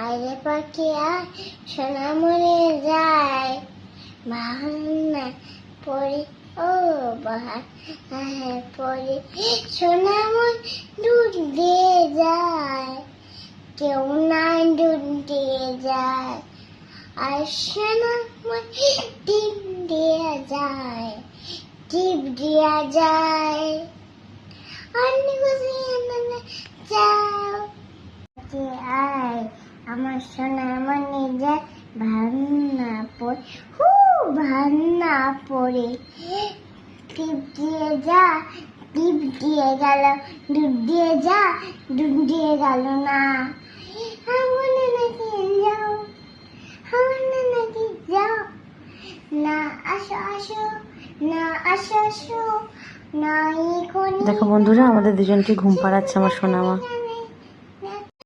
আরে পাখি আর সোনামনে যায় ভাঙনা পড়ে ও বাহার পড়ে সোনামন দুধ দিয়ে যায় কেউ না দুধ দিয়ে যায় আর সোনামন টিপ দিয়ে যায় টিপ দিয়া যায় অনেক যাও আয় আমার সোনামনে যায় ভাঙনা পড়ে ভাঙনা পড়ে টিপ দিয়ে যা টিপ দিয়ে গেল দুধ দিয়ে যা দুধ দিয়ে গেল না আমনে নাকি যাও আমনে নাকি যাও না আসো আসো না আসো আসো না দেখো বন্ধুরা, আমাদের দুজনকে ঘুম পাড়াচ্ছে আমার সোনামা।